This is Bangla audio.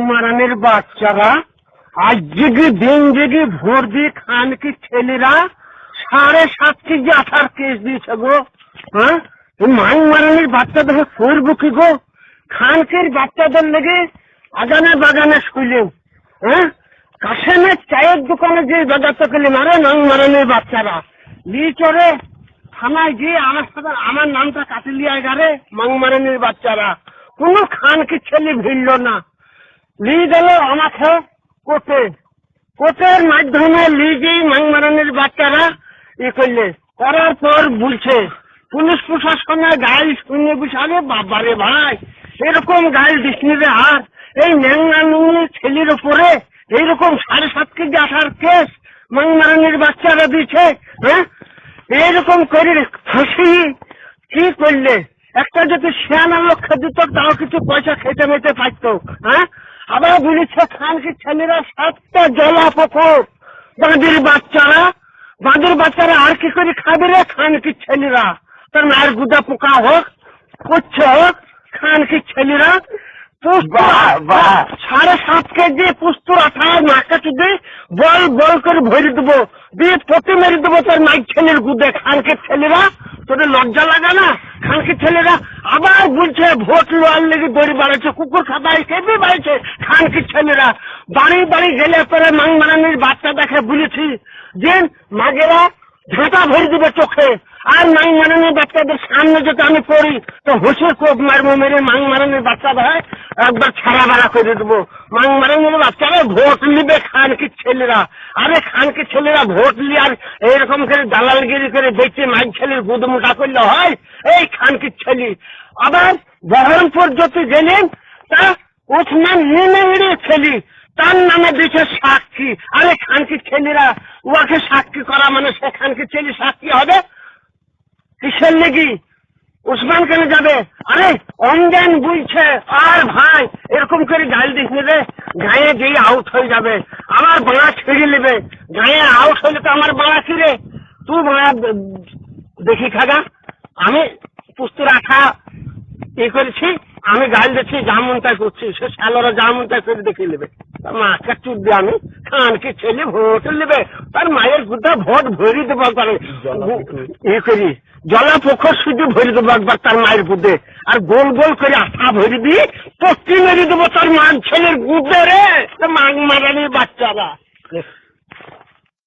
মারানের বাচ্চারা আজ জেগে দিন জেগে ভোর দিয়ে খান কি ছেলেরা 7.5 কেজি আঠার কেস দিয়েছে গো। হ্যাঁ, মারানের বাচ্চাদের করবো কি গো? খানকের বাচ্চাদের লেগে আগানে বাগানে শুইলেন। হ্যাঁ, কাশেমের চায়ের দোকানে যে বেদাতে গেলে মারে মারানের বাচ্চারা লি চড়ে থানায় গিয়ে আমার নামটা কাটিলিয়া গারে মারানের বাচ্চারা। কোন খানকে ছেলে ভিড়ল না, লি গেল আমাকে কোর্টে। কোর্টের মাধ্যমে লি গিয়ে মারানের বাচ্চারা করলে, করার পর বলছে পুলিশ প্রশাসনের গাইল শুনে বিশালে বাবারে ভাই এরকম গাইল দিসনি রে। আর এই ন্যাংরা নুনের ছেলের উপরে এইরকম 7.5 কেজি আঠার কেস মারানের বাচ্চারা দিচ্ছে। হ্যাঁ, এইরকম করে ফাঁসি কি করলে? একটা যদি শিয়ানা লক্ষ্য দিত তাও কিছু পয়সা খেতে মেতে পারতো। হ্যাঁ, আবার বলেছে খানকে ছেলেরা 7টা জলা পুকুর বাঁধের বাচ্চারা আর কি করে খাবে রে? খানকি ছেলেরা তার মায়ের গুদা পোকা হোক করছে হোক, খানকি ছেলেরা 7.5 কেজি পুস্তুর আঠার মাকে চুদে বল করে ভরে দেবো, দিয়ে পটে মেরে দেবো তার মাইক ছেলের গুদে। খানকের ছেলেরা তোদের লজ্জা লাগা না? খানকের ছেলেরা আবার বলছে ভোট লোয়ার লেগে দড়ি বাড়াচ্ছে, কুকুর খাবাই খেপে বাড়ছে। খানকের ছেলেরা বাড়ি বাড়ি গেলে পরে মারানির বাচ্চা দেখে বলেছি যে মাগেরা ঝাঁটা ভরে দিবে চোখে। আর মারানির বাচ্চাদের সামনে যদি আমি পড়ি তো হোসে কোপ মারবো, মেরে মারানির বাচ্চা ভাই একবার ছাড়া বাড়া করে দেবো। মারানির বাচ্চারা ভোট নিবে খানকির ছেলেরা। আরে খানকির ছেলেরা ভোট নিয়ে আর এইরকম করে দালালগিরি করে দেখছে মাইক ছেলের গুদ মোটা করলে হয়? এই খানকির ছেলে আবার বহরমপুর যদি গেলেন তা ওসমান নিয়ে ছেলে তার নামে দিচ্ছে সাক্ষী। আরে খানকির ছেলেরা উহাকে সাক্ষী করা মানে সে খানকির ছেলে সাক্ষী হবে কিসের লেগি? উসমান কেন যাবে? আরে অঞ্জন বলছে আর ভাই এরকম করে গাল দিস রে, গায়ে গিয়ে আউট হয়ে যাবে, আমার বাড়া ছিঁড়ে নেবে। গায়ে আউট হলে তো আমার বাড়া ছিঁড়ে তুই বাড়া দেখি খাগা। আমি পুস্ত রাখা করেছি, আমি গাল দিচ্ছি যেমন তাই করছি, সে সালোরা যেমন তাই করে দেখে নেবে। মাকে চুপ দিয়ে আমি খানকে ছেলে ভোট নেবে, তার মায়ের গুদা ভোট ভরি দেবো একবার করি জলা পুকুর শুধু ভরি দেবো একবার তার মায়ের গুদে। আর গোল গোল করে আঠা ভরি দিয়ে পট্টি মেরে দেবো তার মায়ের ছেলের গুদে রে মারানির বাচ্চারা।